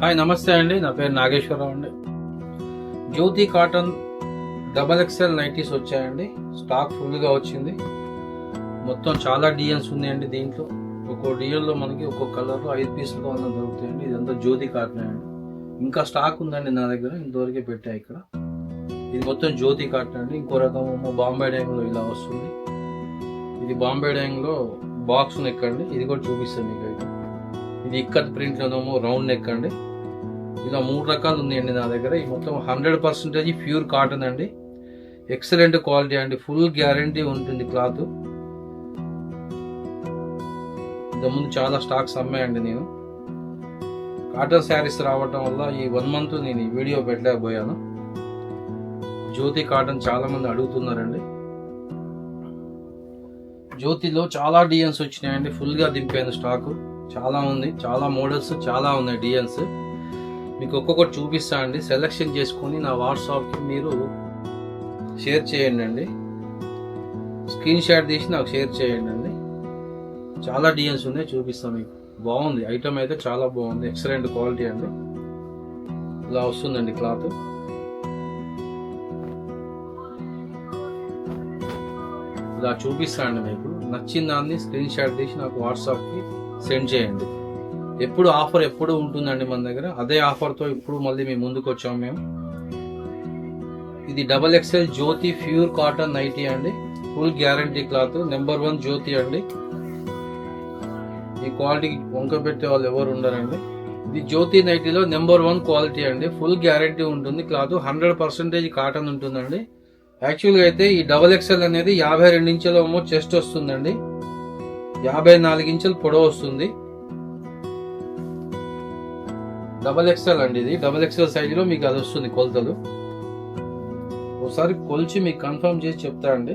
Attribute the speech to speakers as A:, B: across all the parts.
A: Hi నమస్తే అండి, నా పేరు నాగేశ్వరరావు అండి. జ్యోతి కాటన్ XXL నైటీస్ వచ్చాయండి. స్టాక్ ఫుల్గా వచ్చింది. మొత్తం చాలా డిజైన్స్ ఉన్నాయండి. దీంట్లో ఒక్కో డిజైన్లో మనకి ఒక్కొక్క కలర్లో 5 పీసులు కావాలని దొరుకుతాయండి. ఇదంతా జ్యోతి కాటన్ అండి. ఇంకా స్టాక్ ఉందండి నా దగ్గర, ఇంతవరకే పెట్టా ఇక్కడ. ఇది మొత్తం జ్యోతి కాటన్ అండి. ఇంకో రకం బాంబే డైంగ్లో ఇలా వస్తుంది. ఇది బాంబే డైంగ్లో బాక్స్ నెక్ అండి. ఇది కూడా చూపిస్తాను మీకు అయితే. ఇది ఇక్కత్ ప్రింట్లోనేమో రౌండ్ నెక్ అండి. ఇలా 3 రకాలు ఉన్నాయండి నా దగ్గర. ఈ మొత్తం 100% ప్యూర్ కాటన్ అండి. ఎక్సలెంట్ క్వాలిటీ అండి. ఫుల్ గ్యారంటీ ఉంటుంది క్లాత్. ఇంతకుముందు చాలా స్టాక్స్ అమ్మాయండి నేను. కాటన్ శారీస్ రావటం వల్ల ఈ 1 మంత్ నేను ఈ వీడియో పెట్టలేకపోయాను. జ్యోతి కాటన్ చాలా మంది అడుగుతున్నారండి. జ్యోతిలో చాలా డిజైన్స్ వచ్చినాయండి. ఫుల్గా దింపాను స్టాక్. చాలా ఉంది, చాలా మోడల్స్ చాలా ఉన్నాయి డిజైన్స్. మీకు ఒక్కొక్కటి చూపిస్తా అండి. సెలెక్షన్ చేసుకొని నా వాట్సాప్కి మీరు షేర్ చేయండి అండి. స్క్రీన్ షాట్ తీసి నాకు షేర్ చేయండి అండి. చాలా డిజైన్స్ ఉన్నాయి, చూపిస్తాను మీకు. బాగుంది ఐటమ్ అయితే, చాలా బాగుంది. ఎక్సలెంట్ క్వాలిటీ అండి. ఇలా వస్తుందండి క్లాత్. ఇలా చూపిస్తా అండి. మీకు నచ్చిన దాన్ని స్క్రీన్ షాట్ తీసి నాకు వాట్సాప్కి సెండ్ చేయండి. ఎప్పుడు ఆఫర్ ఎప్పుడు ఉంటుందండి మన దగ్గర. అదే ఆఫర్తో ఇప్పుడు మళ్ళీ మేము ముందుకు వచ్చాము మేము. ఇది XXL జ్యోతి ప్యూర్ కాటన్ నైటీ అండి. Full guarantee cloth. నెంబర్ 1 జ్యోతి అండి. ఈ క్వాలిటీకి వంక పెట్టే వాళ్ళు ఎవరు ఉండరండి. ఇది జ్యోతి నైటీలో నెంబర్ 1 క్వాలిటీ అండి. ఫుల్ గ్యారంటీ ఉంటుంది క్లాత్. 100% కాటన్ ఉంటుందండి. యాక్చువల్గా అయితే ఈ XXL అనేది 52 ఇంచుల చెస్ట్ వస్తుందండి. 54 ఇంచులు పొడవు వస్తుంది. XXL అండి. ఇది XXL సైజులో మీకు అది వస్తుంది కొలతలు. ఒకసారి కొలిచి మీకు కన్ఫర్మ్ చేసి చెప్తా అండి.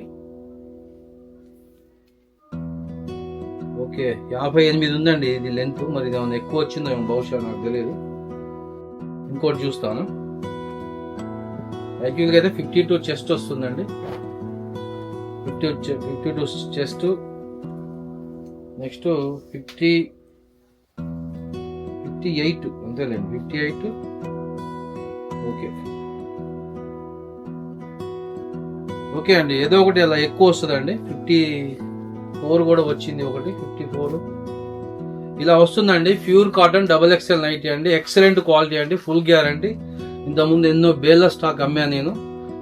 A: ఓకే, 58 ఉందండి ఇది లెంత్. మరి ఇది ఏమైనా ఎక్కువ వచ్చిందో బహుశా, నాకు తెలియదు. ఇంకోటి చూస్తాను. యాక్చువల్గా అయితే 52 చెస్ట్ వస్తుందండి. 52 చెస్ట్. నెక్స్ట్ 58 అంతేలేండి. 58. ఓకే అండి. ఏదో ఒకటి అలా ఎక్కువ వస్తుందండి. 54 కూడా వచ్చింది ఒకటి. 54 ఇలా వస్తుందండి. ప్యూర్ కాటన్ XXL నైటీ అండి. ఎక్సలెంట్ క్వాలిటీ అండి. Full guarantee. ఇంతకుముందు ఎన్నో బేల స్టాక్ అమ్మాను నేను.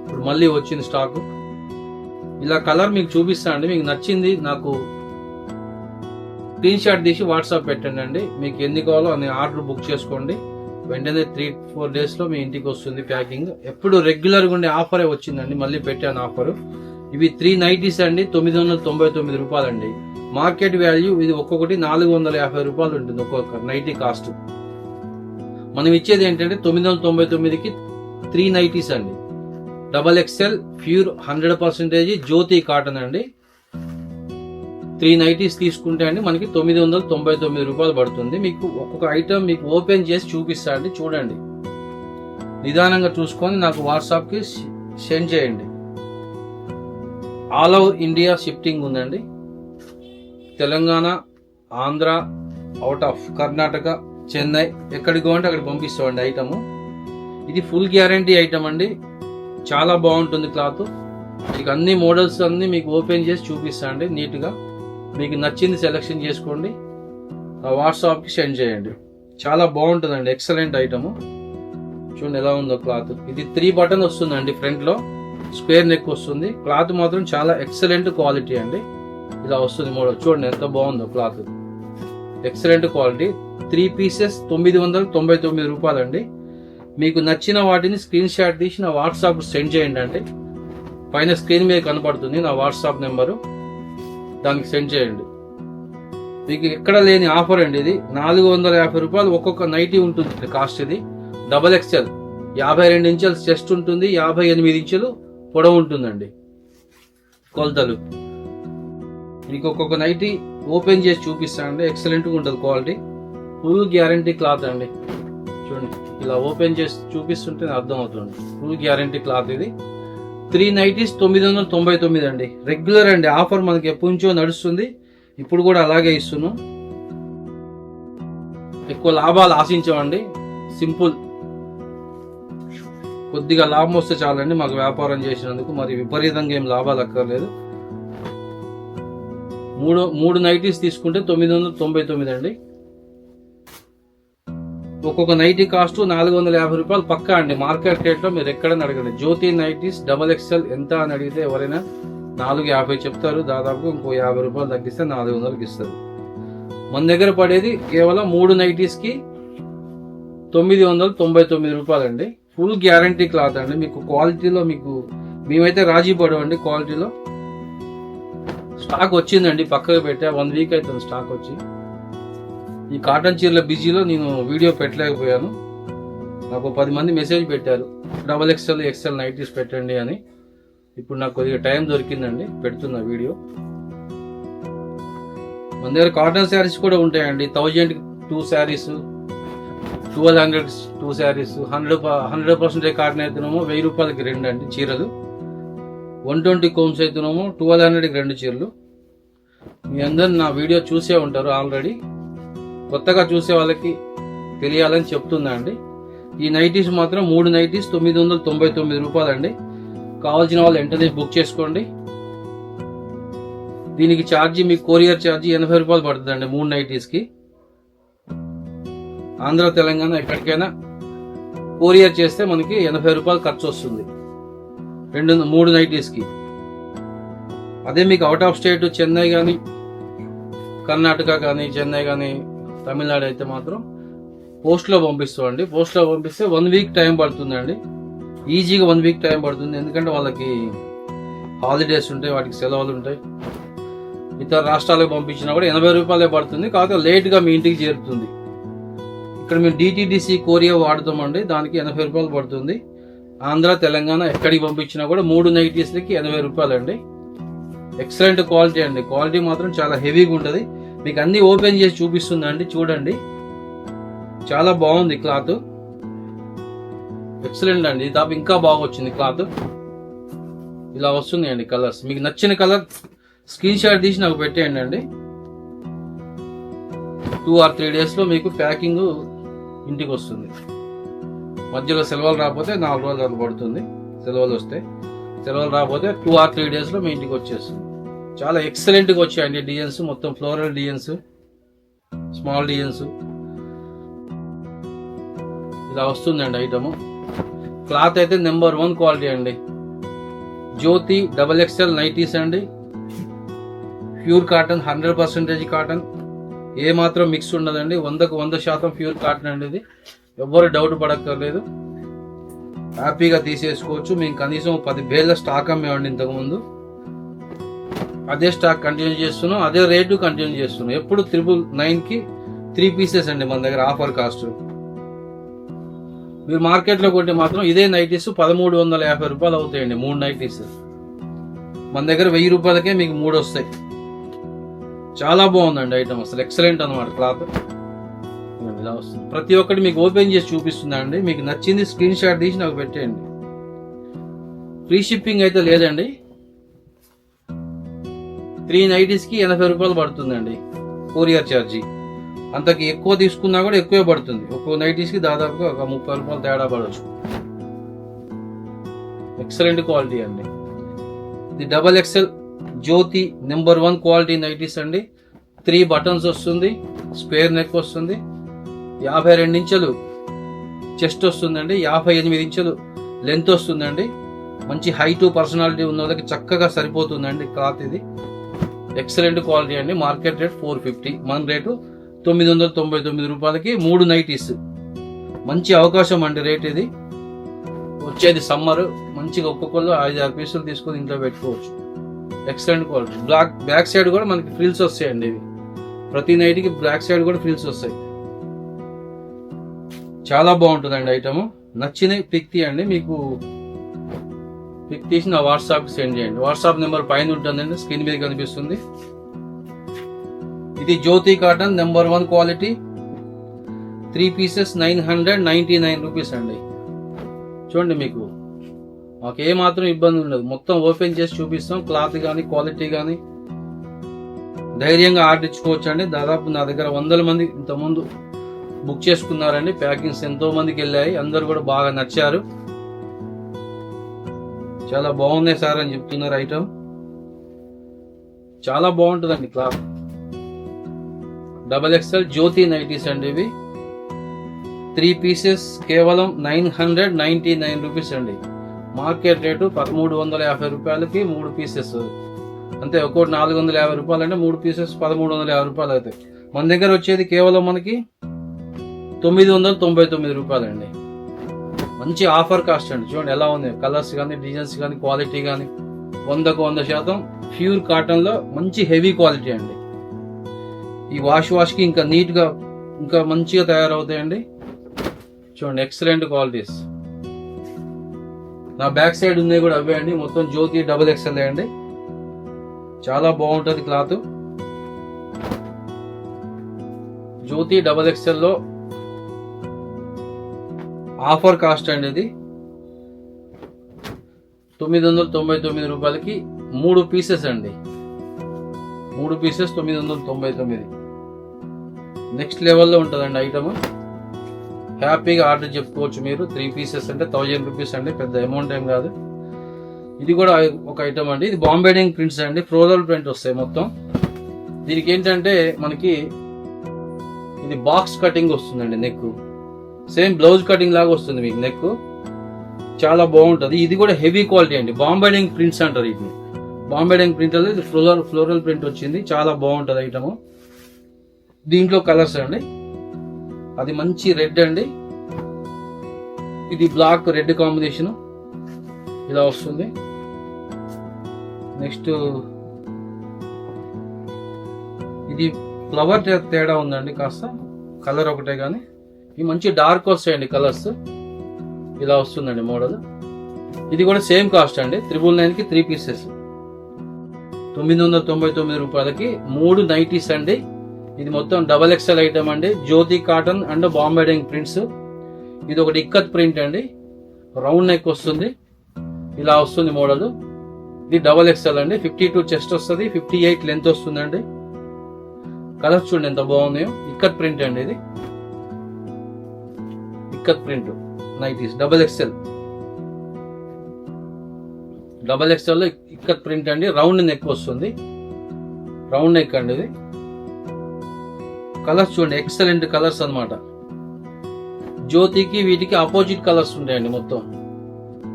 A: ఇప్పుడు మళ్ళీ వచ్చింది స్టాక్. ఇలా కలర్ మీకు చూపిస్తాను అండి. మీకు నచ్చింది నాకు స్క్రీన్ షాట్ తీసి వాట్సాప్ పెట్టండి అండి. మీకు ఎన్ని కావాలో అన్ని ఆర్డర్ బుక్ చేసుకోండి. వెంటనే 3-4 డేస్లో మీ ఇంటికి వస్తుంది ప్యాకింగ్. ఎప్పుడు రెగ్యులర్గా ఉండే ఆఫరే వచ్చిందండి. మళ్ళీ పెట్టాను ఆఫర్. ఇవి 3 నైటీస్ అండి. 999 రూపాయలండి. మార్కెట్ వాల్యూ ఇది ఒక్కొక్కటి 450 రూపాయలు ఉంటుంది ఒక్కొక్క నైటీ కాస్ట్. మనం ఇచ్చేది ఏంటంటే 999కి 3 నైటీస్ అండి. XXL ప్యూర్ 100% జ్యోతి కాటన్ అండి. 3 నైటీస్ తీసుకుంటే అండి మనకి 999 రూపాయలు పడుతుంది. మీకు ఒక్కొక్క ఐటమ్ మీకు ఓపెన్ చేసి చూపిస్తా అండి. చూడండి, నిదానంగా చూసుకొని నాకు వాట్సాప్కి సెండ్ చేయండి. ఆల్ ఓవర్ ఇండియా షిఫ్టింగ్ ఉందండి. తెలంగాణ, ఆంధ్ర, అవుట్ ఆఫ్ కర్ణాటక, చెన్నై, ఎక్కడికి అంటే అక్కడికి పంపిస్తామండి ఐటమ్. ఇది ఫుల్ గ్యారంటీ ఐటమ్ అండి. చాలా బాగుంటుంది క్లాత్. మీకు అన్ని మోడల్స్ అన్ని మీకు ఓపెన్ చేసి చూపిస్తా అండి నీట్గా. మీకు నచ్చింది సెలెక్షన్ చేసుకోండి. వాట్సాప్కి సెండ్ చేయండి. చాలా బాగుంటుందండి. Excellent item. చూడండి ఎలా ఉందో క్లాత్. ఇది 3 బటన్ వస్తుందండి. ఫ్రంట్లో స్క్వేర్ నెక్ వస్తుంది. క్లాత్ మాత్రం చాలా ఎక్సలెంట్ క్వాలిటీ అండి. ఇలా వస్తుంది మోడల్. చూడండి ఎంత బాగుందో క్లాత్. Excellent quality. 3 పీసెస్ 999 రూపాయలండి. మీకు నచ్చిన వాటిని స్క్రీన్ షాట్ తీసి నా వాట్సాప్ సెండ్ చేయండి అండి. పైన స్క్రీన్ మీద కనపడుతుంది నా వాట్సాప్ నెంబరు. దానికి సెండ్ చేయండి. మీకు ఎక్కడ లేని ఆఫర్ అండి. ఇది 450 రూపాయలు ఒక్కొక్క నైటీ ఉంటుంది కాస్ట్. ఇది XXL 52 ఇంచుల చెస్ట్ ఉంటుంది. 58 ఇంచులు పొడవు ఉంటుందండి కొలతలు. మీకు ఒక్కొక్క నైటీ ఓపెన్ చేసి చూపిస్తానండి. ఎక్సలెంట్గా ఉంటుంది క్వాలిటీ. ఫుల్ గ్యారంటీ క్లాత్ అండి. చూడండి, ఇలా ఓపెన్ చేసి చూపిస్తుంటే అర్థం అవుతుంది. ఫుల్ గ్యారంటీ క్లాత్ ఇది. 3 నైటీస్ 999 అండి. రెగ్యులర్ అండి. ఆఫర్ మనకి ఎప్పటి నుంచో నడుస్తుంది. ఇప్పుడు కూడా అలాగే ఇస్తున్నాం. ఎక్కువ లాభాలు ఆశించామండి. సింపుల్, కొద్దిగా లాభం వస్తే చాలండి మాకు వ్యాపారం చేసినందుకు. మరి విపరీతంగా ఏం లాభాలు అక్కర్లేదు. మూడు నైటీస్ తీసుకుంటే 999 అండి. ఒక్కొక్క నైటీ కాస్ట్ 450 రూపాయలు పక్కా అండి. మార్కెట్ రేట్లో మీరు ఎక్కడైనా అడగండి. జ్యోతి నైటీస్ XXL ఎంత అని అడిగితే ఎవరైనా 450 చెప్తారు. దాదాపు ఇంకో 50 రూపాయలు తగ్గిస్తే 400కి ఇస్తారు. మన దగ్గర పడేది కేవలం 3 నైటీస్కి 999 రూపాయలు అండి. ఫుల్ గ్యారంటీ క్లాత్ అండి. మీకు క్వాలిటీలో మేమైతే రాజీ పడవండి క్వాలిటీలో. స్టాక్ వచ్చిందండి, పక్కకు పెట్టా. 1 వీక్ అవుతుంది స్టాక్ వచ్చి. ఈ కాటన్ చీరల బిజీలో నేను వీడియో పెట్టలేకపోయాను. నాకు 10 మంది మెసేజ్ పెట్టారు XXL XL నైటీస్ పెట్టండి అని. ఇప్పుడు నాకు కొద్దిగా టైం దొరికిందండి, పెడుతున్న వీడియో. మన దగ్గర కాటన్ శారీస్ కూడా ఉంటాయండి. 1000కి 2 శారీస్, 1200 2 శారీస్, 100% కాటన్ అయితేనేమో 1000 రూపాయలకి 2 అండి చీరలు. 120 కోమ్స్ అయితేనేమో 1200కి 2 చీరలు. మీ అందరు నా వీడియో చూసే ఉంటారు ఆల్రెడీ. కొత్తగా చూసే వాళ్ళకి తెలియాలని చెప్తున్నా అండి. ఈ నైటీస్ మాత్రం 3 నైటీస్ 999 రూపాయలు అండి. కావాల్సిన వాళ్ళు వెంటనే బుక్ చేసుకోండి. దీనికి ఛార్జీ, మీకు కొరియర్ ఛార్జీ 80 రూపాయలు పడుతుందండి 3 నైటీస్కి. ఆంధ్ర తెలంగాణ ఎక్కడికైనా కొరియర్ చేస్తే మనకి 80 రూపాయలు ఖర్చు వస్తుంది 3 నైటీస్కి. అదే మీకు అవుట్ ఆఫ్ స్టేట్ చెన్నై కానీ, కర్ణాటక కానీ, చెన్నై కానీ, తమిళనాడు అయితే మాత్రం పోస్ట్లో పంపిస్తామండి. పోస్ట్లో పంపిస్తే 1 వీక్ టైం పడుతుందండి. ఈజీగా 1 వీక్ టైం పడుతుంది. ఎందుకంటే వాళ్ళకి హాలిడేస్ ఉంటాయి, వాటికి సెలవులు ఉంటాయి. ఇతర రాష్ట్రాలకు పంపించినా కూడా 80 రూపాయలే పడుతుంది. కాకపోతే లేట్గా మీ ఇంటికి చేరుతుంది. ఇక్కడ మేము DTDC కొరియర్ వాడుతామండి, దానికి 80 రూపాయలు పడుతుంది. ఆంధ్ర తెలంగాణ ఎక్కడికి పంపించినా కూడా 3 నైటీస్లకి 80 రూపాయలు అండి. ఎక్సలెంట్ క్వాలిటీ అండి. క్వాలిటీ మాత్రం చాలా హెవీగా ఉంటుంది. మీకు అన్ని ఓపెన్ చేసి చూపిస్తుందండి, చూడండి. చాలా బాగుంది క్లాత్, ఎక్సలెంట్ అండి. తాపు ఇంకా బాగా వచ్చింది క్లాత్. ఇలా వస్తుంది అండి కలర్స్. మీకు నచ్చిన కలర్ స్క్రీన్ షాట్ తీసి నాకు పెట్టేయండి అండి. 2 or 3 days లో మీకు ప్యాకింగ్ ఇంటికి వస్తుంది. మధ్యలో సెలవులు రాకపోతే 4 రోజులు అలా పడుతుంది. సెలవులు వస్తే, సెలవులు రాకపోతే 2 or 3 days లో మీ ఇంటికి వచ్చేస్తుంది. చాలా ఎక్సలెంట్గా వచ్చాయండి డిజైన్స్. మొత్తం ఫ్లోరల్ డిజైన్స్, స్మాల్ డిజైన్స్ ఇలా వస్తుందండి ఐటమ్. క్లాత్ అయితే నెంబర్ 1 క్వాలిటీ అండి. జ్యోతి XXL నైటీస్ అండి. ప్యూర్ కాటన్, 100% కాటన్, ఏ మాత్రం మిక్స్ ఉండదండి. 100కు 100% ప్యూర్ కాటన్ అండి. ఇది ఎవ్వరు డౌట్ పడక్కర్లేదు, హ్యాపీగా తీసేసుకోవచ్చు. మేము కనీసం 10 వేల స్టాక్ అమ్మేవండి ఇంతకుముందు. అదే స్టాక్ కంటిన్యూ చేస్తున్నాం, అదే రేటు కంటిన్యూ చేస్తున్నాం. ఎప్పుడు 999కి 3 పీసెస్ అండి మన దగ్గర ఆఫర్ కాస్ట్. మీరు మార్కెట్లో కొంటే మాత్రం ఇదే నైటీస్ 1350 రూపాయలు అవుతాయండి 3 నైటీస్. మన దగ్గర 1000 రూపాయలకే మీకు 3 వస్తాయి. చాలా బాగుందండి ఐటమ్, అసలు ఎక్సలెంట్ అనమాట. క్లాత్ ఇలా వస్తుంది. ప్రతి ఒక్కటి మీకు ఓపెన్ చేసి చూపిస్తున్నా అండి. మీకు నచ్చింది స్క్రీన్ షాట్ తీసి నాకు పెట్టేయండి. ఫ్రీ షిప్పింగ్ అయితే లేదండి. 3 నైటీస్కి 80 రూపాయలు పడుతుందండి కొరియర్ ఛార్జీ. అంతకి ఎక్కువ తీసుకున్నా కూడా ఎక్కువే పడుతుంది. ఒక్కో నైటీస్కి దాదాపుగా ఒక 30 రూపాయలు తేడా పడవచ్చు. ఎక్సలెంట్ క్వాలిటీ అండి. ఇది XXL జ్యోతి నెంబర్ 1 క్వాలిటీ నైటీస్ అండి. 3 బటన్స్ వస్తుంది, స్క్వేర్ నెక్ వస్తుంది, 52 ఇంచులు చెస్ట్ వస్తుందండి, 58 ఇంచులు లెంత్ వస్తుందండి. మంచి హైట్ పర్సనాలిటీ ఉన్న వాళ్ళకి చక్కగా సరిపోతుందండి క్లాత్. ఇది ఎక్సలెంట్ క్వాలిటీ అండి. మార్కెట్ రేట్ 450, మన రేటు 999 రూపాయలకి 3 నైటీస్. మంచి అవకాశం అండి రేట్. ఇది వచ్చేది సమ్మర్, మంచిగా ఒక్కొక్కళ్ళు 5-6 పీసులు తీసుకొని ఇంట్లో పెట్టుకోవచ్చు. Excellent quality. బ్యాక్ సైడ్ కూడా మనకి ఫ్రిల్స్ వస్తాయండి. ఇవి ప్రతి నైట్కి బ్యాక్ సైడ్ కూడా ఫ్రిల్స్ వస్తాయి. చాలా బాగుంటుందండి ఐటమ్. నచ్చిన పిక్ తీయండి. మీకు పిక్ తీసి నా వాట్సాప్కి సెండ్ చేయండి. వాట్సాప్ నెంబర్ పైన ఉంటుందండి, స్క్రీన్ మీద కనిపిస్తుంది. ఇది Jyothi cotton number 1 quality. 3 pieces 999 rupees అండి. చూడండి, మీకు మాకు ఏ మాత్రం ఇబ్బంది ఉండదు. మొత్తం ఓపెన్ చేసి చూపిస్తాం. క్లాత్ కానీ క్వాలిటీ కానీ ధైర్యంగా ఆర్డర్ ఇచ్చుకోవచ్చు అండి. దాదాపు నా దగ్గర 100 మంది ఇంతకుముందు బుక్ చేసుకున్నారండి. ప్యాకింగ్స్ ఎంతో మందికి వెళ్ళాయి, అందరు కూడా బాగా నచ్చారు. చాలా బాగున్నాయి సార్ అని చెప్తున్నారు. ఐటమ్ చాలా బాగుంటుందండి. క్లాత్ XXL జ్యోతి నైటీస్ అండి. ఇవి 3 పీసెస్ కేవలం 999 రూపీస్ అండి. మార్కెట్ రేటు 1350 రూపాయలకి 3 పీసెస్. అంతే, ఒక్కోటి 450 రూపాయలు అంటే 3 పీసెస్ 1350 రూపాయలు అవుతాయి. మన దగ్గర వచ్చేది కేవలం మనకి 999 రూపాయలు అండి. మంచి ఆఫర్ కాస్ట్ అండి. చూడండి ఎలా ఉంది, కలర్స్ కానీ, డిజైన్స్ కానీ, క్వాలిటీ కానీ 100కు 100% ప్యూర్ కాటన్ లో మంచి హెవీ క్వాలిటీ అండి. ఈ వాష్ కి ఇంకా నీట్ గా ఇంకా మంచిగా తయారవుతాయండి. చూడండి, ఎక్సలెంట్ క్వాలిటీస్. నా బ్యాక్ సైడ్ ఉన్నాయి కూడా అవే అండి. మొత్తం జ్యోతి XXL అండి. చాలా బాగుంటది క్లాత్. జ్యోతి XXL లో ఆఫర్ కాస్ట్ అండి. ఇది 999 రూపాయలకి 3 పీసెస్ అండి. 3 పీసెస్ 999. నెక్స్ట్ లెవెల్లో ఉంటుందండి ఐటమ్. హ్యాపీగా ఆర్డర్ చెప్పుకోవచ్చు మీరు. 3 పీసెస్ అంటే 1000 రూపీస్ అండి, పెద్ద అమౌంట్ ఏం కాదు. ఇది కూడా ఒక ఐటమ్ అండి. ఇది బాంబేడింగ్ ప్రింట్స్ అండి, ఫ్లోరల్ ప్రింట్ వస్తాయి మొత్తం. దీనికి ఏంటంటే మనకి ఇది బాక్స్ కటింగ్ వస్తుందండి. నెక్ సేమ్ బ్లౌజ్ కటింగ్ లాగా వస్తుంది మీకు నెక్. చాలా బాగుంటది. ఇది కూడా హెవీ క్వాలిటీ అండి. బాంబేడింగ్ ప్రింట్స్ అంటారు ఇది. బాంబేడింగ్ ప్రింట్ అనేది ఫ్లోరల్ ప్రింట్ వచ్చింది. చాలా బాగుంటది ఐటమ్. దీంట్లో కలర్స్ అండి. అది మంచి రెడ్ అండి. ఇది బ్లాక్ రెడ్ కాంబినేషన్ ఇలా వస్తుంది. నెక్స్ట్ ఇది ఫ్లవర్ తేడా ఉందండి, కాస్త కలర్ ఒకటే కానీ ఇవి మంచి డార్క్ వస్తాయండి కలర్స్. ఇలా వస్తుందండి మోడల్. ఇది కూడా సేమ్ కాస్ట్ అండి. 999కి 3 పీసెస్ 999 రూపాయలకి 3 నైటీస్ అండి. ఇది మొత్తం XXL ఐటమ్ అండి. జ్యోతి కాటన్ అండ్ బాంబేడింగ్ ప్రింట్స్. ఇది ఒకటి ఇక్కత్ ప్రింట్ అండి. రౌండ్ నెక్ వస్తుంది, ఇలా వస్తుంది మోడల్. ఇది XXL అండి. 52 చెస్ట్ వస్తుంది, 58 లెంత్ వస్తుందండి. కలర్స్ చూడండి ఎంత బాగున్నాయో. ఇక్కత్ ప్రింట్ అండి. ఇది ఇక్కత్ ప్రింట్ నైటీస్ XXL లో ఇక్కత్ ప్రింట్ అండి. రౌండ్ నెక్ వస్తుంది, రౌండ్ నెక్ అండి. ఇది కలర్స్ చూడండి, ఎక్సలెంట్ కలర్స్ అన్నమాట. జ్యోతికి వీటికి ఆపోజిట్ కలర్స్ ఉంటాయండి మొత్తం.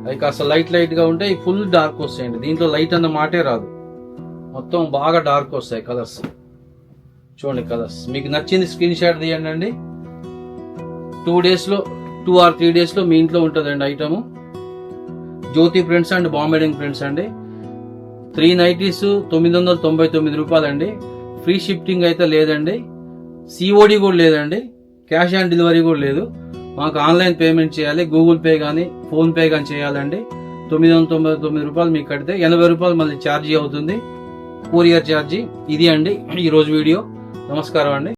A: అవి కాస్త లైట్ గా ఉంటాయి, ఫుల్ డార్క్ వస్తాయండి. దీంట్లో లైట్ అన్న మాటే రాదు, మొత్తం బాగా డార్క్ వస్తాయి కలర్స్. చూడండి కలర్స్. మీకు నచ్చింది స్క్రీన్ షాట్ తీయండి అండి. 2 or 3 days లో మీ ఇంట్లో ఉంటుందండి item. Jyothi prints and Bombay Dyeing prints అండి. 3 నైటీస్ 999 రూపాయలండి. ఫ్రీ షిఫ్టింగ్ అయితే లేదండి, COD కూడా లేదండి, క్యాష్ ఆన్ డెలివరీ కూడా లేదు. మాకు ఆన్లైన్ పేమెంట్ చేయాలి, గూగుల్ పే కానీ ఫోన్ పే కానీ చేయాలండి. 999 రూపాయలు మీకు కడితే 80 రూపాయలు మళ్ళీ ఛార్జీ అవుతుంది, కొరియర్ ఛార్జీ. ఇది అండి ఈరోజు వీడియో. నమస్కారం అండి.